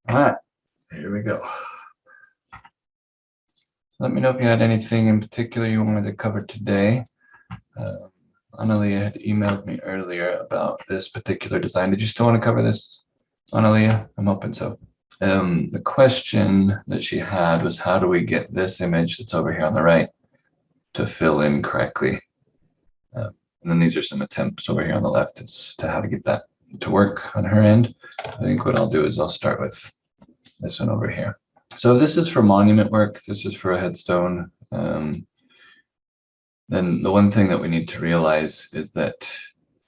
All right, here we go. Let me know if you had anything in particular you wanted to cover today. Analia had emailed me earlier about this particular design. Did you still want to cover this, Analia? I'm hoping so. The question that she had was, how do we get this image that's over here on the right to fill in correctly? And then these are some attempts over here on the left as to how to get that to work on her end. I think what I'll do is I'll start with this one over here. So this is for monument work. This is for a headstone. Then the one thing that we need to realize is that,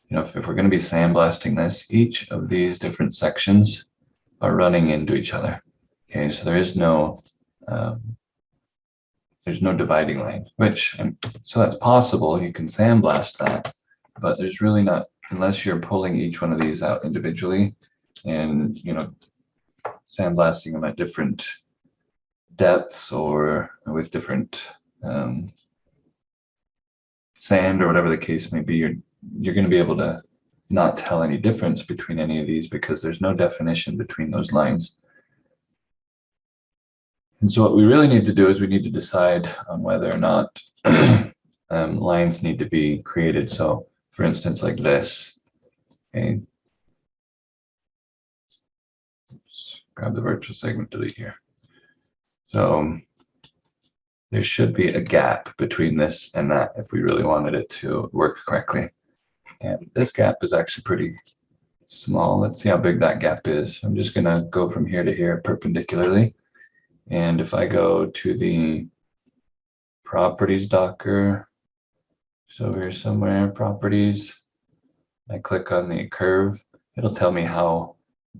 if we're going to be sandblasting this, each of these different sections are running into each other. Okay, so there's no dividing line, so that's possible. You can sandblast that, but there's really not, unless you're pulling each one of these out individually and, sandblasting them at different depths or with different sand or whatever the case may be, you're going to be able to not tell any difference between any of these because there's no definition between those lines. And so what we really need to do is we need to decide on whether or not lines need to be created. So for instance, like this, okay. Oops, grab the virtual segment, delete here. So there should be a gap between this and that if we really wanted it to work correctly. And this gap is actually pretty small. Let's see how big that gap is. I'm just going to go from here to here perpendicularly. And if I go to the properties Docker, so over here somewhere, properties, I click on the curve, it'll tell me how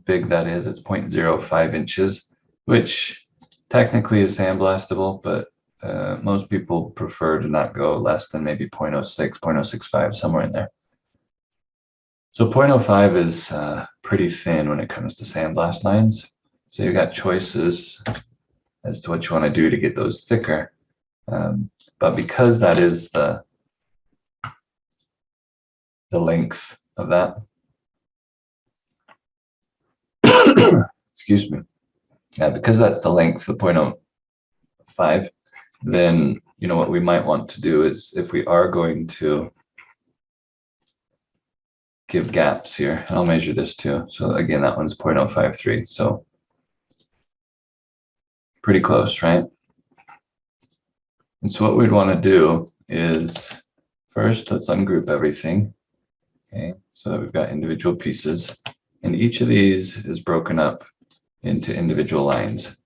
big that is. It's 0.05 inches, which technically is sandblastable, but most people prefer to not go less than maybe 0.06, 0.065, somewhere in there. So 0.05 is pretty thin when it comes to sandblast lines. So you've got choices as to what you want to do to get those thicker. But because that is the length of that, excuse me, because that's the length of 0.05, then what we might want to do is, if we are going to give gaps here, and I'll measure this too. So again, that one's 0.053. So pretty close, right? And so what we'd want to do is first, let's ungroup everything. Okay, so that we've got individual pieces, and each of these is broken up into individual lines.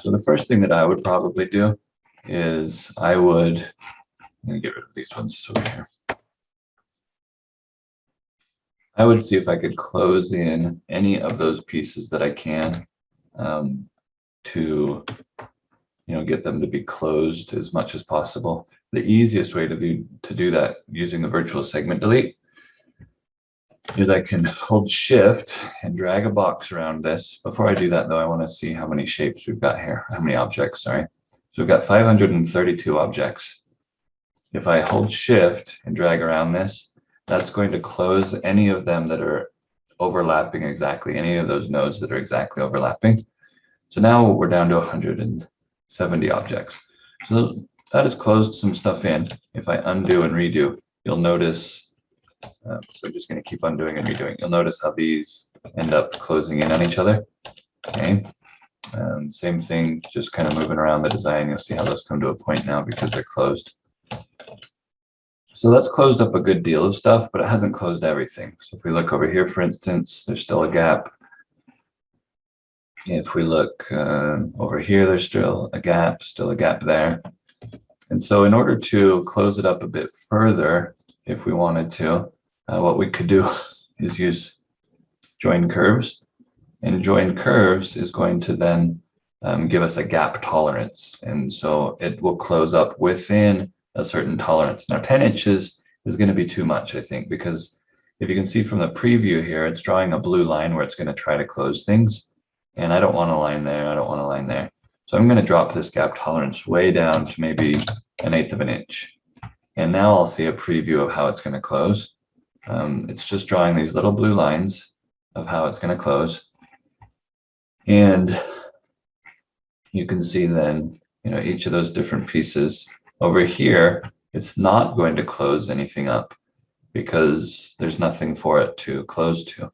So the first thing that I would probably do is I'm going to get rid of these ones over here. I would see if I could close in any of those pieces that I can to get them to be closed as much as possible. The easiest way to do that using the virtual segment delete is I can hold shift and drag a box around this. Before I do that though, I want to see how many shapes we've got here, how many objects, sorry. So we've got 532 objects. If I hold shift and drag around this, that's going to close any of them that are overlapping exactly, any of those nodes that are exactly overlapping. So now we're down to 170 objects. So that has closed some stuff in. If I undo and redo, you'll notice, so I'm just going to keep undoing and redoing. You'll notice how these end up closing in on each other. Okay. Same thing, just kind of moving around the design. You'll see how those come to a point now because they're closed. So that's closed up a good deal of stuff, but it hasn't closed everything. So if we look over here, for instance, there's still a gap. If we look over here, there's still a gap there. And so in order to close it up a bit further, if we wanted to, what we could do is use join curves. And join curves is going to then give us a gap tolerance. And so it will close up within a certain tolerance. Now 10 inches is going to be too much, I think, because if you can see from the preview here, it's drawing a blue line where it's going to try to close things. And I don't want a line there, I don't want a line there. So I'm going to drop this gap tolerance way down to maybe 1/8 of an inch. And now I'll see a preview of how it's going to close. It's just drawing these little blue lines of how it's going to close. And you can see then, each of those different pieces. Over here, it's not going to close anything up because there's nothing for it to close to.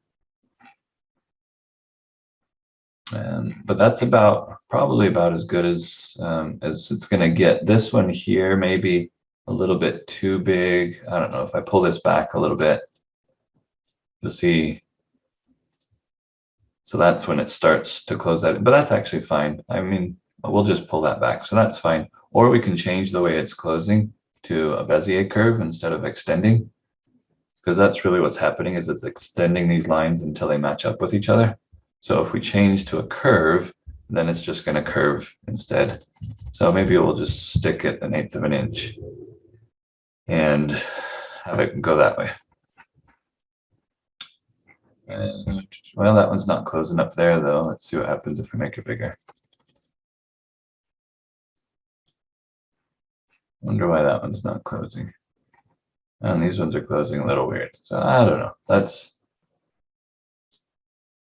But that's probably about as good as it's going to get. This one here maybe a little bit too big. I don't know, if I pull this back a little bit, you'll see. So that's when it starts to close that, but that's actually fine. I mean, we'll just pull that back, so that's fine. Or we can change the way it's closing to a Bezier curve instead of extending, because that's really what's happening, is it's extending these lines until they match up with each other. So if we change to a curve, then it's just going to curve instead. So maybe we'll just stick it 1/8 of an inch and have it go that way. And, well, that one's not closing up there though. Let's see what happens if we make it bigger. Wonder why that one's not closing. And these ones are closing a little weird. So I don't know. Let's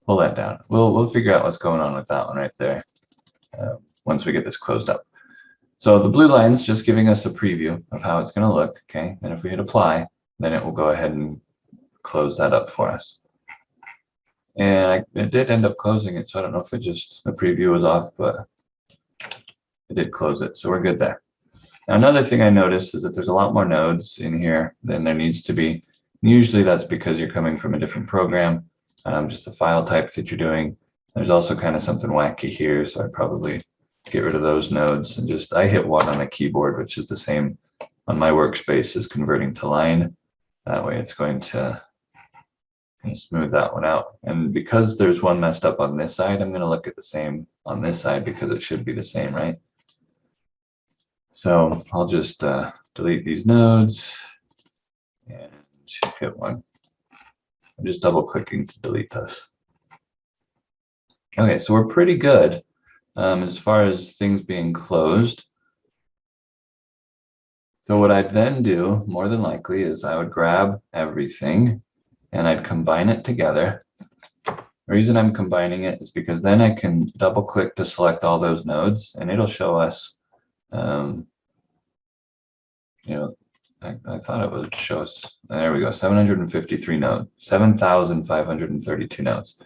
pull that down. We'll figure out what's going on with that one right there once we get this closed up. So the blue line's just giving us a preview of how it's going to look. Okay, and if we hit apply, then it will go ahead and close that up for us. And it did end up closing it, so I don't know if the preview was off, but it did close it, so we're good there. Now, another thing I noticed is that there's a lot more nodes in here than there needs to be. Usually that's because you're coming from a different program, just the file type that you're doing. There's also kind of something wacky here, so I'd probably get rid of those nodes and I hit 1 on the keyboard, which is the same on my workspace as converting to line. That way it's going to smooth that one out. And because there's one messed up on this side, I'm going to look at the same on this side because it should be the same, right? So I'll just delete these nodes and hit 1. I'm just double clicking to delete those. Okay, so we're pretty good as far as things being closed. So what I'd then do, more than likely, is I would grab everything and I'd combine it together. The reason I'm combining it is because then I can double click to select all those nodes and it'll show us, I thought it would show us, there we go, 753 nodes, 7,532 nodes.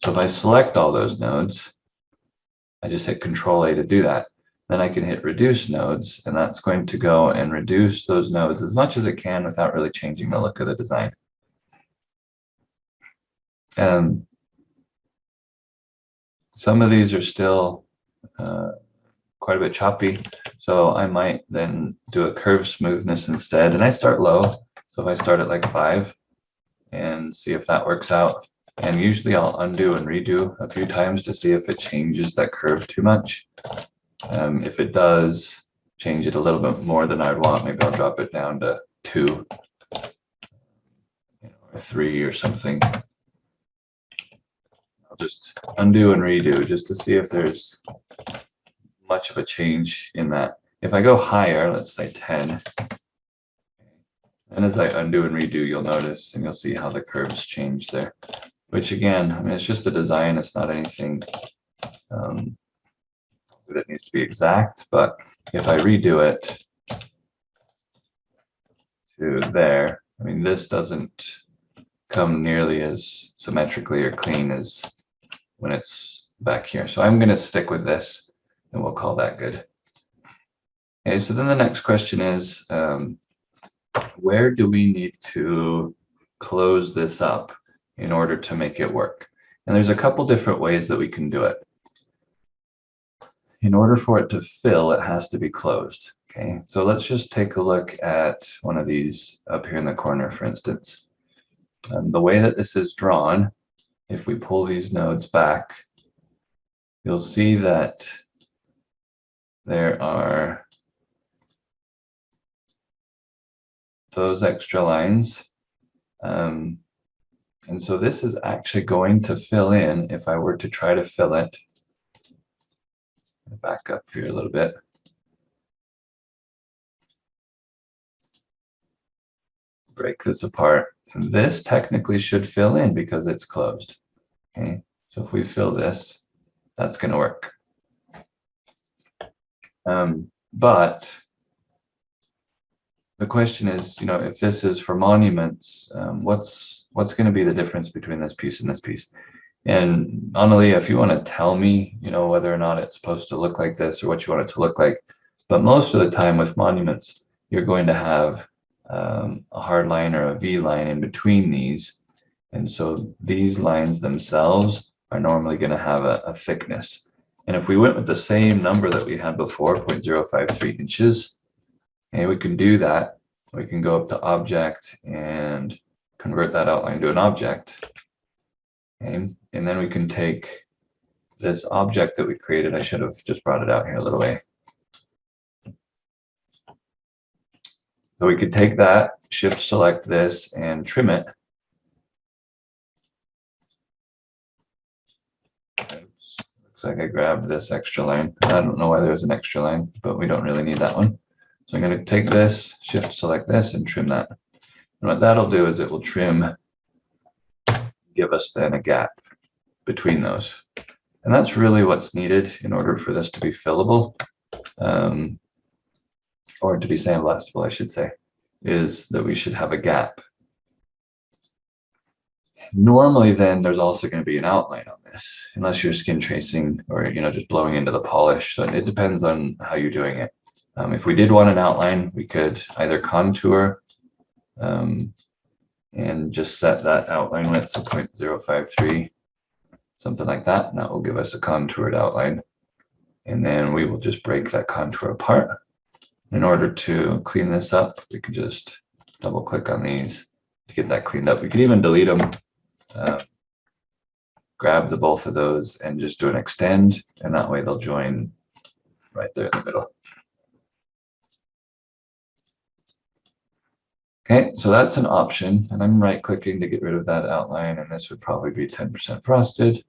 So if I select all those nodes, I just hit Control-A to do that. Then I can hit Reduce Nodes, and that's going to go and reduce those nodes as much as it can without really changing the look of the design. Some of these are still quite a bit choppy, so I might then do a curve smoothness instead, and I start low. So if I start at like 5 and see if that works out, and usually I'll undo and redo a few times to see if it changes that curve too much. If it does change it a little bit more than I'd want, maybe I'll drop it down to 2 or 3 or something. I'll just undo and redo just to see if there's much of a change in that. If I go higher, let's say 10, and as I undo and redo, you'll notice and you'll see how the curves change there. Which again, I mean, it's just a design. It's not anything that needs to be exact, but if I redo it to there, I mean, this doesn't come nearly as symmetrically or clean as when it's back here. So I'm going to stick with this and we'll call that good. Okay, so then the next question is, where do we need to close this up in order to make it work? And there's a couple different ways that we can do it. In order for it to fill, it has to be closed. Okay, so let's just take a look at one of these up here in the corner, for instance. The way that this is drawn, if we pull these nodes back, you'll see that there are those extra lines. And so this is actually going to fill in if I were to try to fill it. Back up here a little bit. Break this apart. And this technically should fill in because it's closed. Okay, so if we fill this, that's going to work. But the question is, you know, if this is for monuments, what's going to be the difference between this piece and this piece? And Annalie, if you want to tell me, you know, whether or not it's supposed to look like this or what you want it to look like. But most of the time with monuments, you're going to have a hard line or a V line in between these. And so these lines themselves are normally going to have a thickness. And if we went with the same number that we had before, 0.053 inches, and we can do that, we can go up to object and convert that outline to an object. And then we can take this object that we created. I should have just brought it out here a little way. So we could take that, shift select this, and trim it. Oops. Looks like I grabbed this extra line. I don't know why there's an extra line, but we don't really need that one. So I'm going to take this, shift select this, and trim that. And what that'll do is it will trim, give us then a gap between those. And that's really what's needed in order for this to be fillable, or to be sandblastable, I should say, is that we should have a gap. Normally then there's also going to be an outline on this, unless you're skin tracing or, you know, just blowing into the polish. So it depends on how you're doing it. If we did want an outline, we could either contour and just set that outline width to 0.053, something like that, and that will give us a contoured outline. And then we will just break that contour apart. In order to clean this up, we could just double click on these to get that cleaned up. We could even delete them, grab the both of those and just do an extend, and that way they'll join right there in the middle. Okay, so that's an option, and I'm right clicking to get rid of that outline, and this would probably be 10% frosted,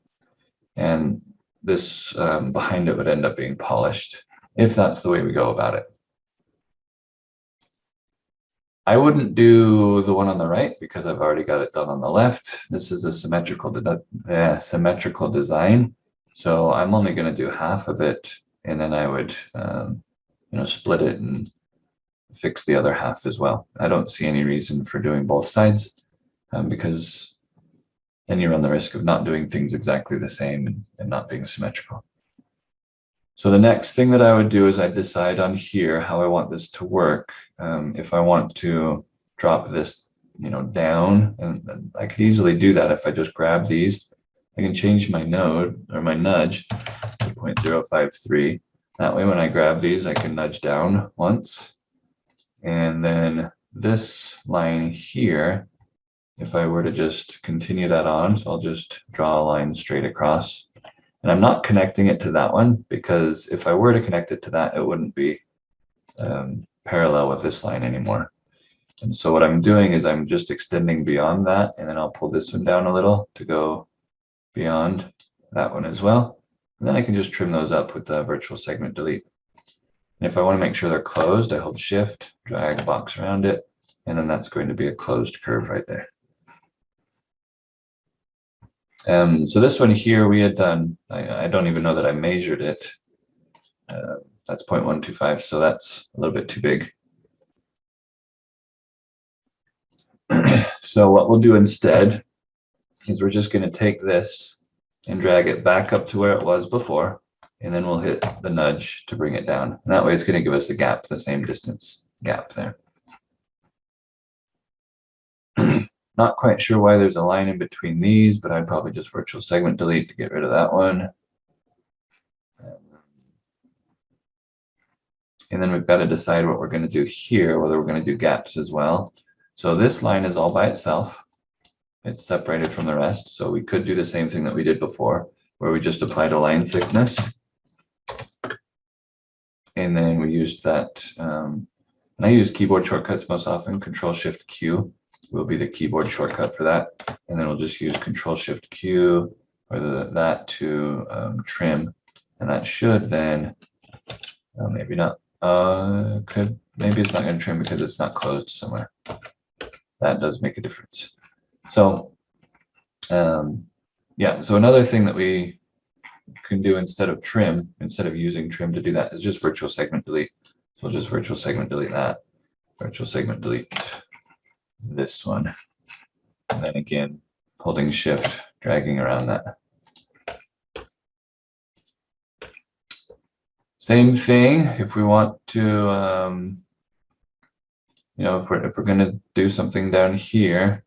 and this behind it would end up being polished, if that's the way we go about it. I wouldn't do the one on the right because I've already got it done on the left. This is a symmetrical design, so I'm only going to do half of it, and then I would you know, split it and fix the other half as well. I don't see any reason for doing both sides, because then you run the risk of not doing things exactly the same and not being symmetrical. So the next thing that I would do is I'd decide on here how I want this to work. If I want to drop this, you know, down, and I could easily do that if I just grab these. I can change my node or my nudge to 0.053. That way when I grab these, I can nudge down once. And then this line here, if I were to just continue that on, so I'll just draw a line straight across. And I'm not connecting it to that one, because if I were to connect it to that, it wouldn't be parallel with this line anymore. And so what I'm doing is I'm just extending beyond that, and then I'll pull this one down a little to go beyond that one as well. And then I can just trim those up with the virtual segment delete. And if I want to make sure they're closed, I hold shift, drag a box around it, and then that's going to be a closed curve right there. So this one here we had done, I don't even know that I measured it. That's 0.125, so that's a little bit too big. So what we'll do instead is we're just going to take this and drag it back up to where it was before, and then we'll hit the nudge to bring it down. And that way it's going to give us a gap, the same distance gap there. Not quite sure why there's a line in between these, but I'd probably just virtual segment delete to get rid of that one. And then we've got to decide what we're going to do here, whether we're going to do gaps as well. So this line is all by itself. It's separated from the rest. So we could do the same thing that we did before, where we just applied a line thickness. And then we used that, and I use keyboard shortcuts most often. Control-Shift-Q will be the keyboard shortcut for that. And then we'll just use Control-Shift-Q or that to trim. And that should then, maybe not, maybe it's not going to trim because it's not closed somewhere. That does make a difference. So, yeah, so another thing that we can do instead of trim, instead of using trim to do that, is just virtual segment delete. So we'll just virtual segment delete that, virtual segment delete this one. And then again, holding shift, dragging around that. Same thing if we want to, if we're going to do something down here,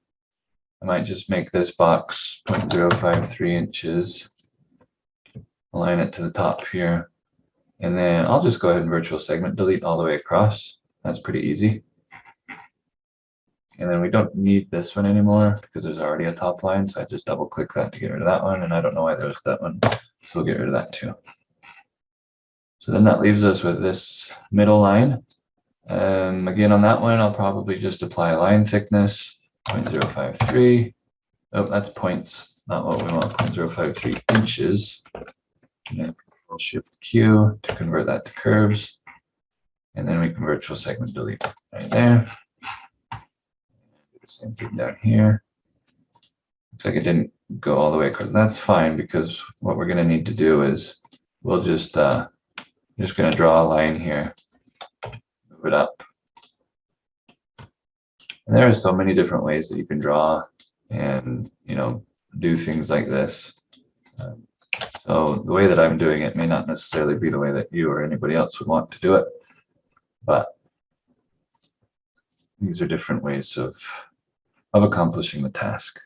I might just make this box 0.053 inches, align it to the top here, and then I'll just go ahead and virtual segment delete all the way across. That's pretty easy. And then we don't need this one anymore because there's already a top line, so I just double click that to get rid of that one, and I don't know why there's that one, so we'll get rid of that too. So then that leaves us with this middle line. Again, on that one, I'll probably just apply line thickness, 0.053. Oh, that's points, not what we want, 0.053 inches. And then Control Shift Q to convert that to curves. And then we can virtual segment delete right there. Do the same thing down here. Looks like it didn't go all the way across. That's fine, because what we're going to need to do is we'll just going to draw a line here, move it up. And there are so many different ways that you can draw and, do things like this. So the way that I'm doing it may not necessarily be the way that you or anybody else would want to do it, but these are different ways of accomplishing the task.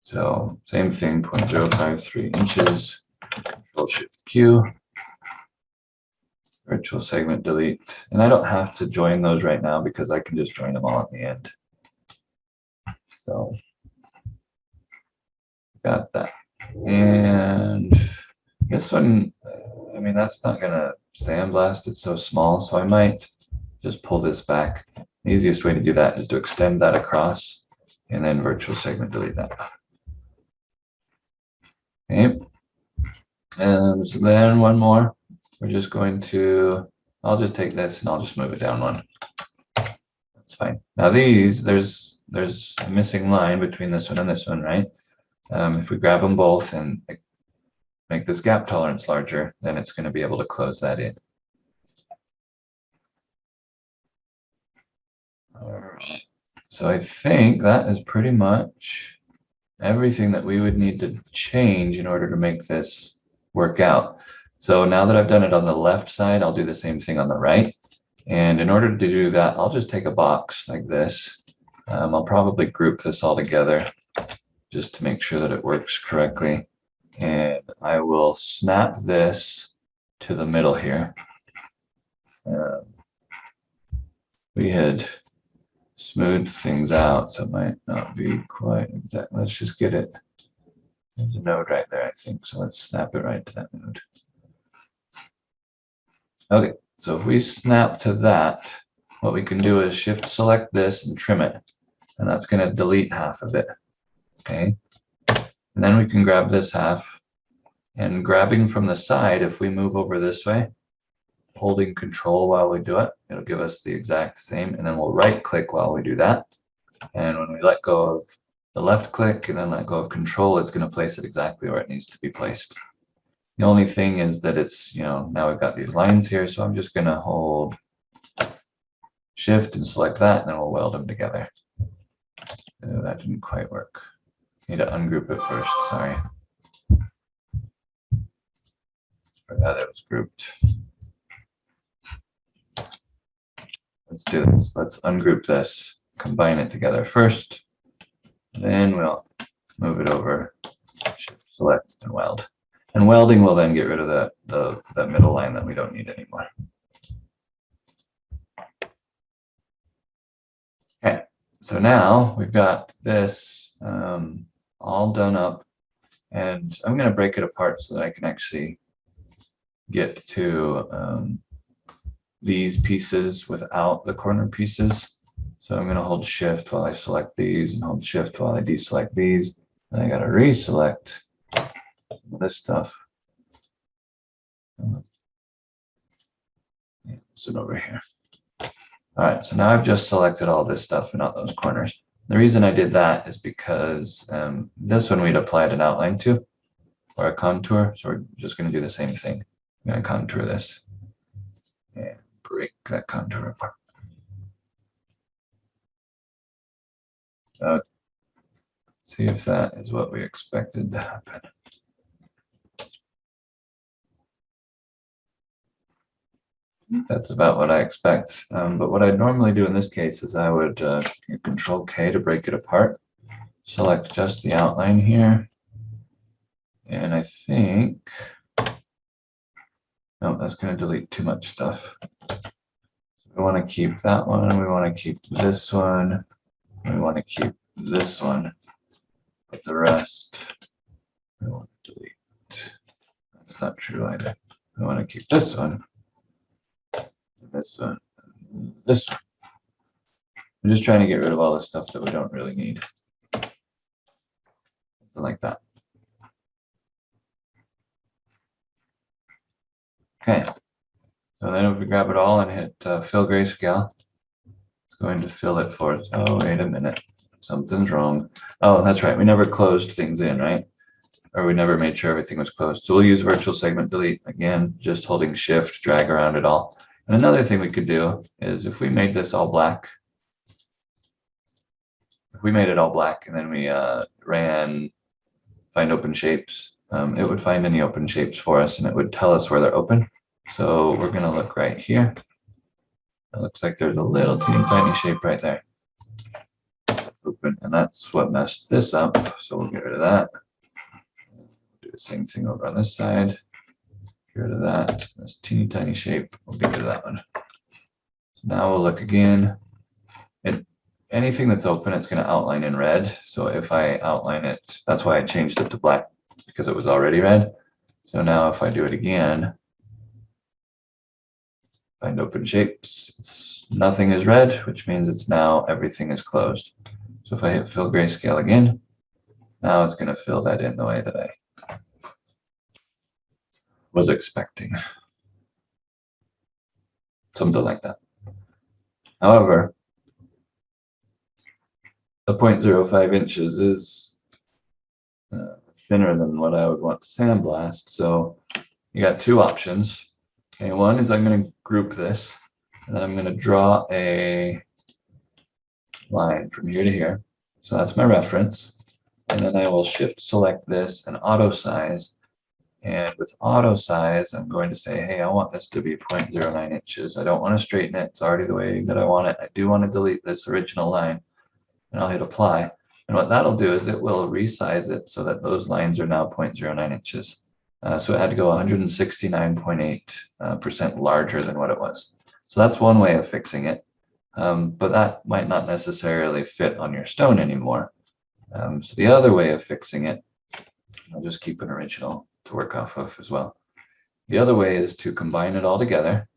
So same thing, 0.053 inches, Control Shift Q. Virtual segment delete, and I don't have to join those right now because I can just join them all at the end. So got that. And this one, I mean, that's not gonna sandblast, it's so small, so I might just pull this back. The easiest way to do that is to extend that across and then virtual segment delete that. Okay. And so then one more. We're just going to, I'll just take this and I'll just move it down one. That's fine. Now these, there's a missing line between this one and this one, right? If we grab them both and make this gap tolerance larger, then it's going to be able to close that in. All right. So I think that is pretty much everything that we would need to change in order to make this work out. So now that I've done it on the left side, I'll do the same thing on the right. And in order to do that, I'll just take a box like this. I'll probably group this all together just to make sure that it works correctly. And I will snap this to the middle here. We had smoothed things out, so it might not be quite exact. Let's just get it. There's a node right there, I think. So let's snap it right to that node. Okay, so if we snap to that, what we can do is shift select this and trim it. And that's going to delete half of it. Okay. And then we can grab this half, and grabbing from the side, if we move over this way, holding control while we do it, it'll give us the exact same. And then we'll right click while we do that. And when we let go of the left click and then let go of control, it's going to place it exactly where it needs to be placed. The only thing is that it's, now we've got these lines here, so I'm just going to hold shift and select that, and then we'll weld them together. That didn't quite work. Need to ungroup it first, sorry. Forgot it was grouped. Let's do this. Let's ungroup this, combine it together first, then we'll move it over, shift select, and weld. And welding will then get rid of that middle line that we don't need anymore. Okay, so now we've got this all done up, and I'm going to break it apart so that I can actually get to these pieces without the corner pieces. So I'm going to hold shift while I select these and hold shift while I deselect these. And I got to reselect this stuff. Sit over here. All right, so now I've just selected all this stuff and not those corners. The reason I did that is because this one we'd applied an outline to. or a contour. So we're just going to do the same thing. I'm going to contour this and break that contour apart. Let's see if that is what we expected to happen. That's about what I expect. But what I'd normally do in this case is I would hit Control K to break it apart. Select just the outline here. And I think, no, that's going to delete too much stuff. So we want to keep that one. We want to keep this one. We want to keep this one. But the rest, we want to delete. That's not true either. We want to keep this one. This one. This one. I'm just trying to get rid of all the stuff that we don't really need. Something like that. Okay. So then if we grab it all and hit fill grayscale, it's going to fill it for us. Oh, wait a minute. Something's wrong. Oh, that's right. We never closed things in, right? Or we never made sure everything was closed. So we'll use virtual segment delete. Again, just holding shift, drag around it all. And another thing we could do is if we made this all black, if we made it all black and then we ran find open shapes, it would find any open shapes for us and it would tell us where they're open. So we're going to look right here. It looks like there's a little teeny tiny shape right there. That's open, and that's what messed this up. So we'll get rid of that. Do the same thing over on this side. Get rid of that. This teeny tiny shape. We'll get rid of that one. So now we'll look again. Anything that's open, it's going to outline in red. So if I outline it, that's why I changed it to black, because it was already red. So now if I do it again, find open shapes, nothing is red, which means it's now everything is closed. So if I hit fill grayscale again, now it's going to fill that in the way that I was expecting. Something like that. However, the 0.05 inches is thinner than what I would want to sandblast. So you got two options. Okay, one is I'm going to group this, and then I'm going to draw a line from here to here. So that's my reference. And then I will shift select this and auto size. And with auto size, I'm going to say, hey, I want this to be 0.09 inches. I don't want to straighten it. It's already the way that I want it. I do want to delete this original line. And I'll hit apply. And what that'll do is it will resize it so that those lines are now 0.09 inches. So it had to go 169.8% larger than what it was. So that's one way of fixing it. But that might not necessarily fit on your stone anymore. So the other way of fixing it, I'll just keep an original to work off of as well. The other way is to combine it all together.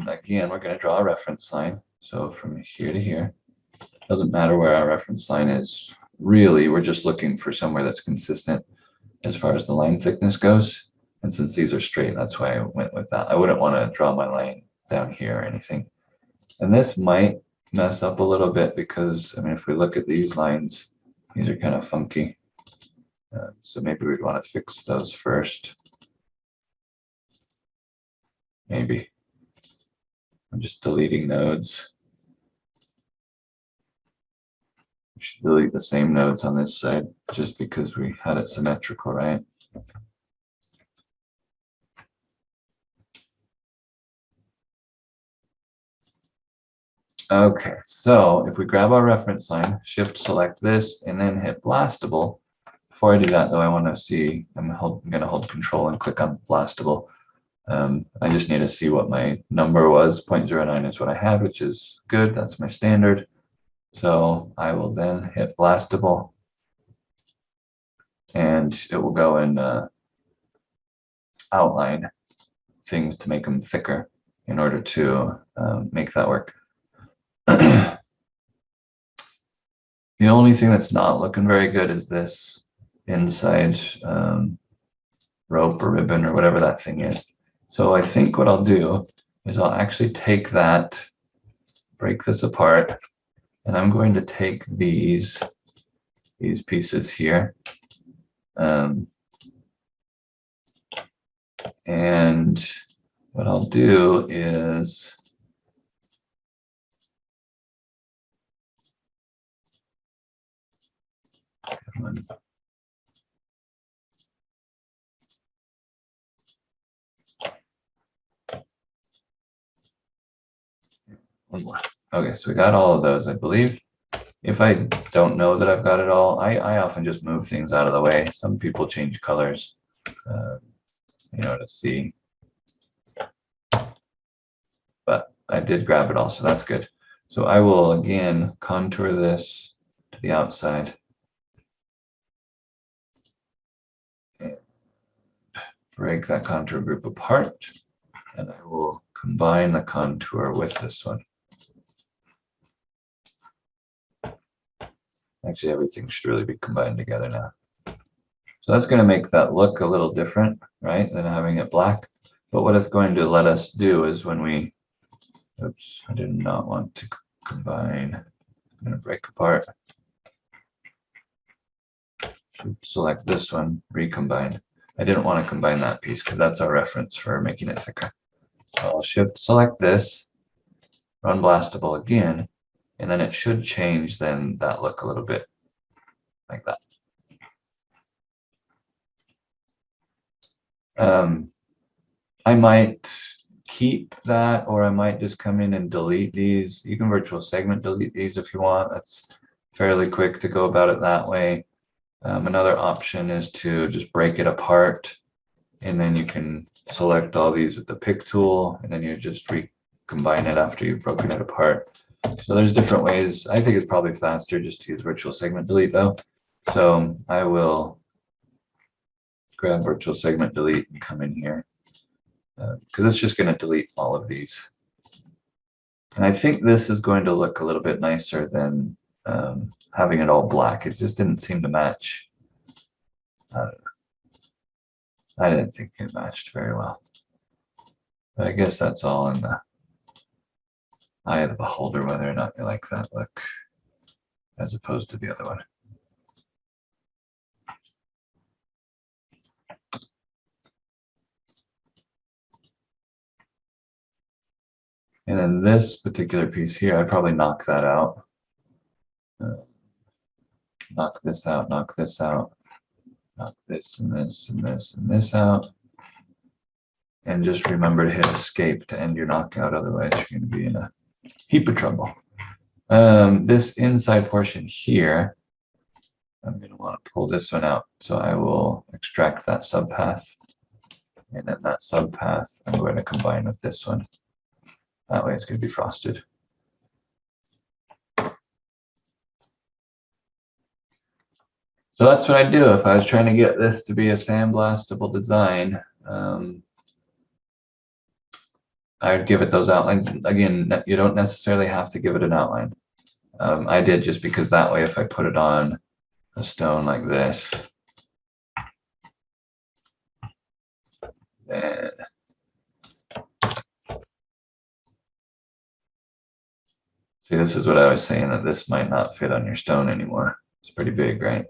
Again, we're going to draw a reference line. So from here to here, doesn't matter where our reference line is. Really, we're just looking for somewhere that's consistent as far as the line thickness goes. And since these are straight, that's why I went with that. I wouldn't want to draw my line down here or anything. And this might mess up a little bit because, I mean, if we look at these lines, these are kind of funky. So maybe we'd want to fix those first. Maybe. I'm just deleting nodes. We should delete the same nodes on this side just because we had it symmetrical, right? Okay, so if we grab our reference line, shift select this, and then hit blastable. Before I do that, though, I want to see, I'm going to hold control and click on blastable. I just need to see what my number was. 0.09 is what I had, which is good. That's my standard. So I will then hit blastable, and it will go and outline things to make them thicker in order to make that work. The only thing that's not looking very good is this inside rope or ribbon or whatever that thing is. So I think what I'll do is I'll actually take that, break this apart, and I'm going to take these pieces here. And what I'll do is one more. Okay, so we got all of those, I believe. If I don't know that I've got it all, I often just move things out of the way. Some people change colors, to see. But I did grab it all, so that's good. So I will again contour this to the outside. And break that contour group apart. And I will combine the contour with this one. Actually, everything should really be combined together now. So that's going to make that look a little different, right, than having it black. But what it's going to let us do is when we, oops, I did not want to combine. I'm going to break apart. Should select this one, recombine. I didn't want to combine that piece because that's our reference for making it thicker. So I'll shift select this, run blastable again, and then it should change then that look a little bit like that. I might keep that, or I might just come in and delete these. You can virtual segment delete these if you want. That's fairly quick to go about it that way. Another option is to just break it apart, and then you can select all these with the pick tool, and then you just recombine it after you've broken it apart. So there's different ways. I think it's probably faster just to use virtual segment delete though. So I will grab virtual segment delete and come in here because it's just going to delete all of these. And I think this is going to look a little bit nicer than having it all black. It just didn't seem to match. I didn't think it matched very well. But I guess that's all in the eye of the beholder, whether or not you like that look as opposed to the other one. And then this particular piece here, I'd probably knock that out. Knock this out, knock this out, knock this and this and this and this out. And just remember to hit escape to end your knockout, otherwise you're going to be in a heap of trouble. This inside portion here, I'm going to want to pull this one out. So I will extract that subpath. And then that subpath, I'm going to combine with this one. That way it's going to be frosted. So that's what I'd do if I was trying to get this to be a sandblastable design. I'd give it those outlines. Again, you don't necessarily have to give it an outline. I did just because that way if I put it on a stone like this, then see, this is what I was saying, that this might not fit on your stone anymore. It's pretty big, right?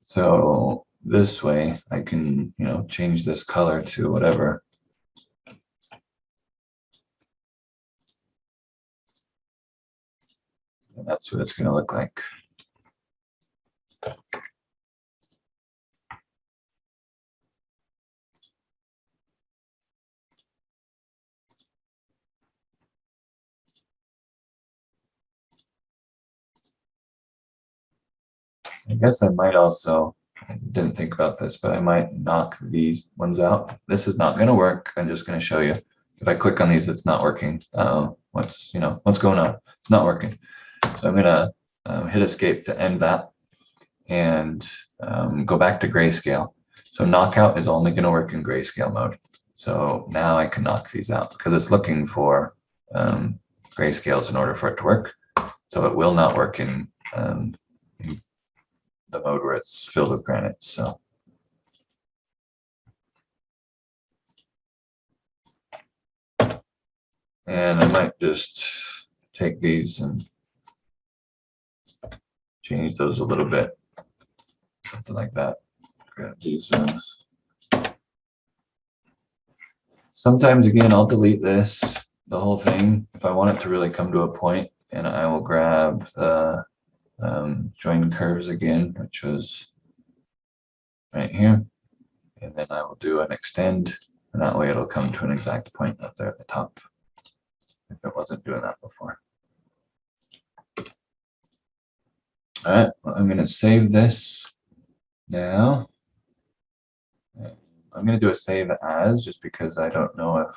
So this way I can, change this color to whatever. And that's what it's going to look like. I guess I might also, I didn't think about this, but I might knock these ones out. This is not going to work. I'm just going to show you. If I click on these, it's not working. What's going on? It's not working. So I'm going to hit escape to end that and go back to grayscale. So knockout is only going to work in grayscale mode. So now I can knock these out because it's looking for grayscales in order for it to work. So it will not work in the mode where it's filled with granite. So and I might just take these and change those a little bit. something like that. Grab these ones. Sometimes, again, I'll delete this, the whole thing, if I want it to really come to a point, and I will grab the join curves again, which was right here, and then I will do an extend, and that way it'll come to an exact point up there at the top, if it wasn't doing that before. All right, well, I'm going to save this now. I'm going to do a save as, just because I don't know if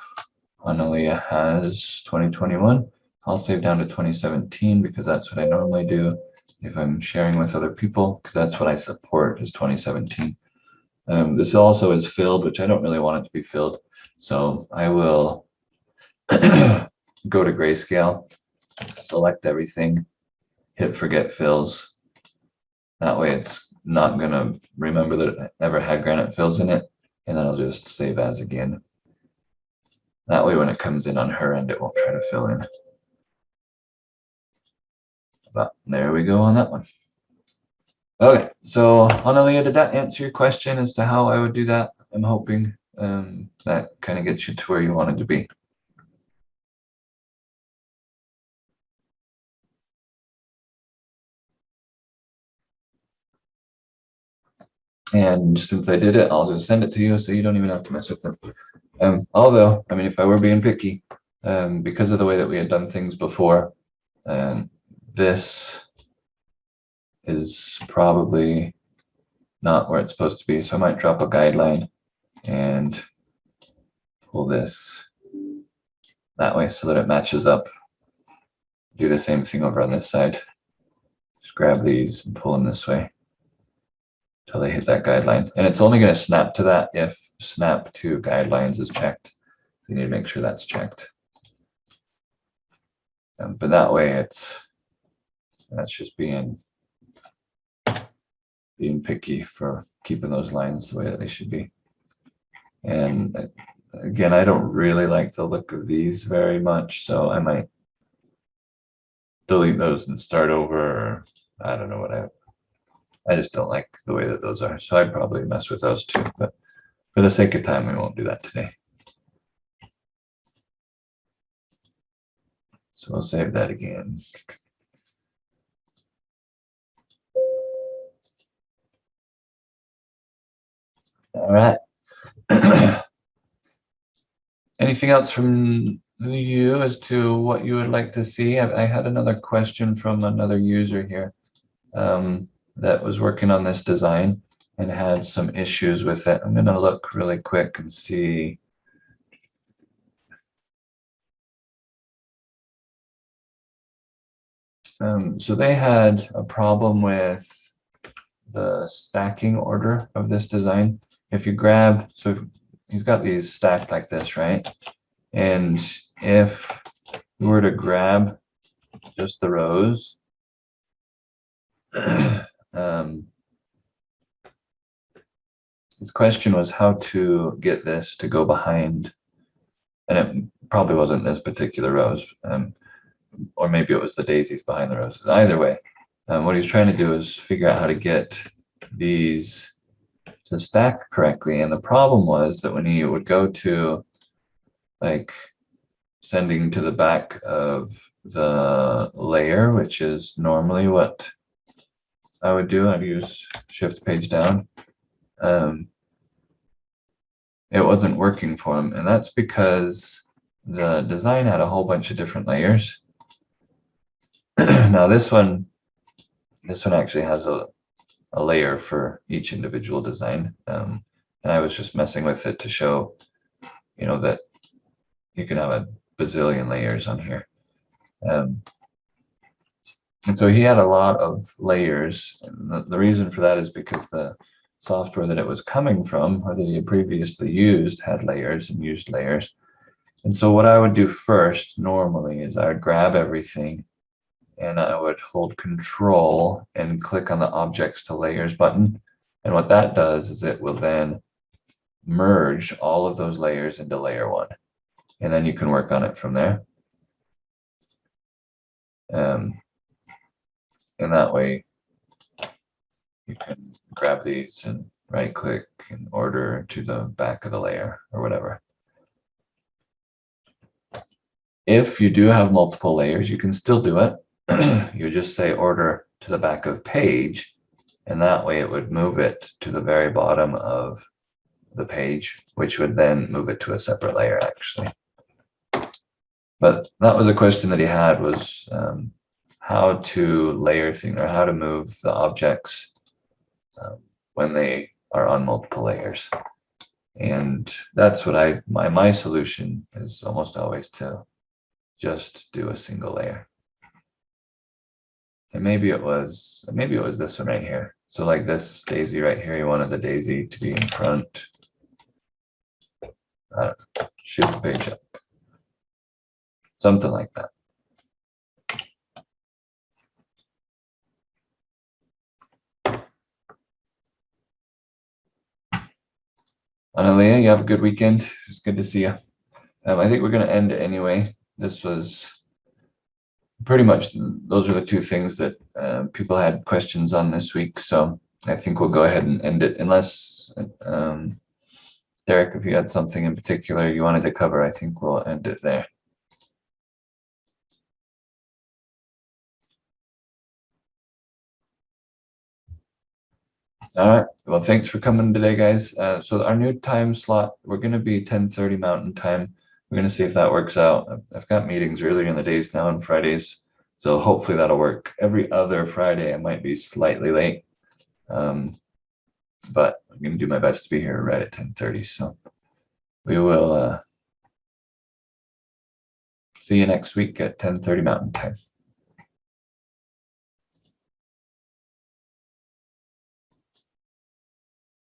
Analia has 2021. I'll save down to 2017 because that's what I normally do if I'm sharing with other people, because that's what I support is 2017. This also is filled, which I don't really want it to be filled. So I will go to grayscale, select everything, hit forget fills. That way it's not going to remember that it never had granite fills in it. And then I'll just save as again. That way when it comes in on her end, it won't try to fill in. But there we go on that one. Okay, so Analia, did that answer your question as to how I would do that? I'm hoping that kind of gets you to where you wanted to be. And since I did it, I'll just send it to you so you don't even have to mess with it. Although, I mean, if I were being picky, because of the way that we had done things before, this is probably not where it's supposed to be. So I might drop a guideline and pull this that way so that it matches up. Do the same thing over on this side. Just grab these and pull them this way until they hit that guideline. And it's only going to snap to that if snap to guidelines is checked. So you need to make sure that's checked. But that way that's just being picky for keeping those lines the way that they should be. And again, I don't really like the look of these very much, so I might delete those and start over, or I don't know what I just don't like the way that those are, so I'd probably mess with those too, but for the sake of time, we won't do that today. So we'll save that again. All right. Anything else from you as to what you would like to see? I had another question from another user here that was working on this design and had some issues with it. I'm going to look really quick and see. So they had a problem with the stacking order of this design. If you grab, so if he's got these stacked like this, right? And if you were to grab just the rows, his question was how to get this to go behind, and it probably wasn't this particular rows, or maybe it was the daisies behind the roses. Either way, what he's trying to do is figure out how to get these to stack correctly. And the problem was that when he would go to like sending to the back of the layer, which is normally what I would do, I'd use shift page down. It wasn't working for him, and that's because the design had a whole bunch of different layers. Now this one actually has a layer for each individual design, and I was just messing with it to show, you know, that you can have a bazillion layers on here. And so he had a lot of layers, and the reason for that is because the software that it was coming from, or that he had previously used, had layers and used layers. And so what I would do first normally is I would grab everything and I would hold Control and click on the Objects to Layers button. And what that does is it will then merge all of those layers into layer one. And then you can work on it from there. And that way you can grab these and right click and order to the back of the layer or whatever. If you do have multiple layers, you can still do it. You just say order to the back of page, and that way it would move it to the very bottom of the page, which would then move it to a separate layer actually. But that was a question that he had, was how to layer things, or how to move the objects when they are on multiple layers. And that's what my solution is almost always to just do a single layer. And maybe it was this one right here. So like this daisy right here, you wanted the daisy to be in front. Shift the page up. Something like that. Analia, you have a good weekend. It's good to see you. I think we're going to end it anyway. This was pretty much, those are the two things that people had questions on this week. So I think we'll go ahead and end it, unless Derek, if you had something in particular you wanted to cover, I think we'll end it there. All right. Well, thanks for coming today, guys. So our new time slot, we're going to be 10:30 Mountain Time. We're going to see if that works out. I've got meetings earlier in the days now on Fridays, so hopefully that'll work. Every other Friday, I might be slightly late, but I'm going to do my best to be here right at 10:30. So we will see you next week at 10:30 Mountain Time.